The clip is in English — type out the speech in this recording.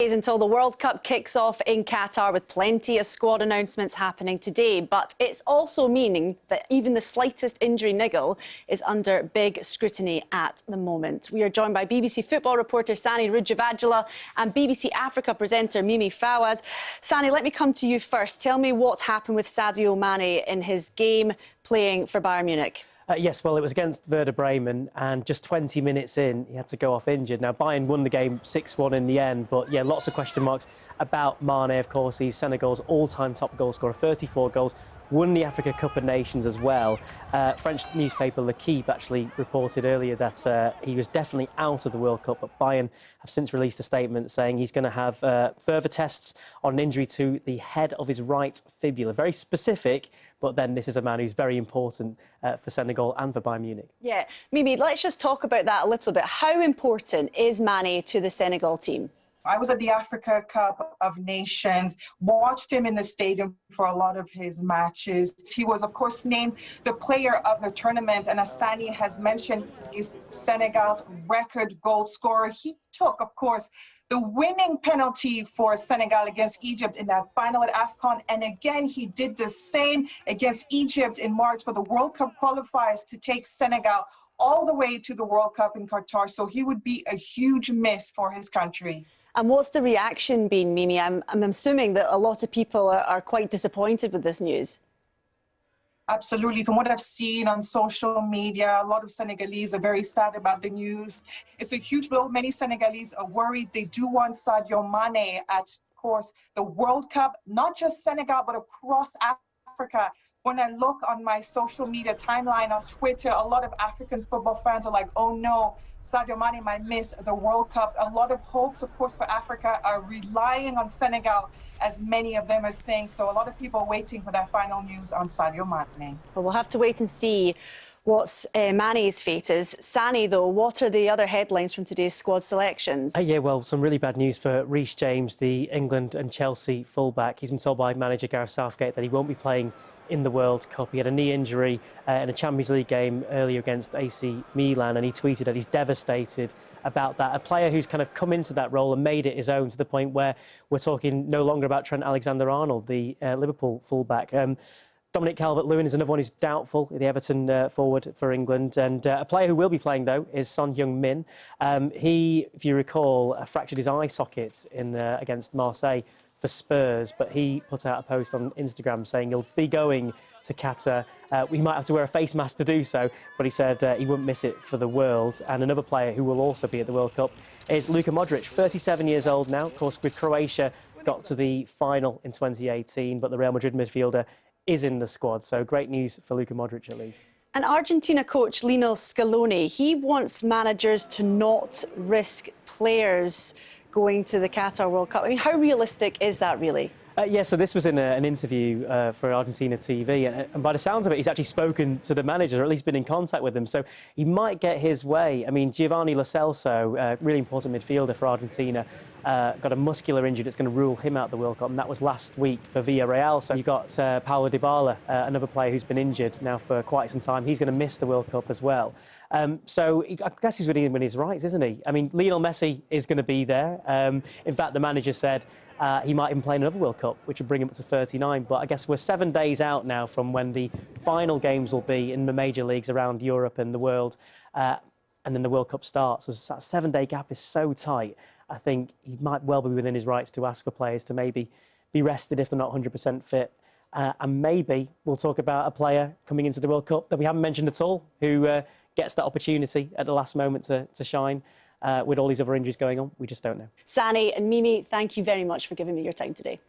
Until the World Cup kicks off in Qatar, with plenty of squad announcements happening today. But it's also meaning that even the slightest injury niggle is under big scrutiny at the moment. We are joined by BBC football reporter Sanny Rudravajhala and BBC Africa presenter Fawaz. Sanny, let me come to you first. Tell me what's happened with Sadio Mane in his game playing for Bayern Munich. Yes, well, it was against Werder Bremen, and just 20 minutes in, he had to go off injured. Now, Bayern won the game 6-1 in the end, but, yeah, lots of question marks about Mane, of course. He's Senegal's all-time top goal scorer, 34 goals, won the Africa Cup of Nations as well. French newspaper L'Equipe actually reported earlier that he was definitely out of the World Cup, but Bayern have since released a statement saying he's going to have further tests on an injury to the head of his right fibula. Very specific, but then this is a man who's very important for Senegal and for Bayern Munich. Yeah, Mimi, let's just talk about that a little bit. How important is Mane to the Senegal team? I was at the Africa Cup of Nations, watched him in the stadium for a lot of his matches. He was, of course, named the player of the tournament. And as Sanny has mentioned, he's Senegal's record goal scorer. He took, of course, the winning penalty for Senegal against Egypt in that final at AFCON. And again, he did the same against Egypt in March for the World Cup qualifiers to take Senegal all the way to the World Cup in Qatar. So he would be a huge miss for his country. And what's the reaction been, Mimi? I'm assuming that a lot of people are quite disappointed with this news. Absolutely. From what I've seen on social media, a lot of Senegalese are very sad about the news. It's a huge blow. Many Senegalese are worried. They do want Sadio Mane at, of course, the World Cup, not just Senegal, but across Africa. When I look on my social media timeline on Twitter, a lot of African football fans are like, oh no, Sadio Mane might miss the World Cup. A lot of hopes, of course, for Africa are relying on Senegal, as many of them are saying. So a lot of people are waiting for that final news on Sadio Mane. Well, we'll have to wait and see what Mane's fate is. Sanny, though, what are the other headlines from today's squad selections? Yeah, well, some really bad news for Reece James, the England and Chelsea fullback. He's been told by manager Gareth Southgate that he won't be playing in the World Cup. He had a knee injury in a Champions League game earlier against AC Milan, and he tweeted that he's devastated about that. A player who's kind of come into that role and made it his own, to the point where we're talking no longer about Trent Alexander-Arnold, the Liverpool fullback. Dominic Calvert-Lewin is another one who's doubtful, the Everton forward for England. And a player who will be playing, though, is Son Heung-min. He, if you recall, fractured his eye socket against Marseille for Spurs, but he put out a post on Instagram saying he'll be going to Qatar. We might have to wear a face mask to do so, but he said he wouldn't miss it for the world. And another player who will also be at the World Cup is Luka Modric, 37 years old now. Of course, with Croatia, got to the final in 2018, but the Real Madrid midfielder is in the squad. So great news for Luka Modric, at least. And Argentina coach Lionel Scaloni, he wants managers to not risk players going to the Qatar World Cup. I mean, how realistic is that, really? Yeah, so this was in an interview for Argentina TV, and by the sounds of it, he's actually spoken to the managers, or at least been in contact with them, so he might get his way. I mean, Giovanni Lo Celso, really important midfielder for Argentina, got a muscular injury that's going to rule him out of the World Cup, and that was last week for Villarreal. So you've got Paulo Dybala, another player who's been injured now for quite some time. He's going to miss the World Cup as well. So I guess he's really in his rights, isn't he? I mean, Lionel Messi is going to be there. In fact, the manager said he might even play another World Cup, which would bring him up to 39. But I guess we're 7 days out now from when the final games will be in the major leagues around Europe and the world. And then the World Cup starts. So that 7-day gap is so tight. I think he might well be within his rights to ask for players to maybe be rested if they're not 100% fit. And maybe we'll talk about a player coming into the World Cup that we haven't mentioned at all, who gets that opportunity at the last moment to shine. With all these other injuries going on, we just don't know. Sanny and Mimi, thank you very much for giving me your time today.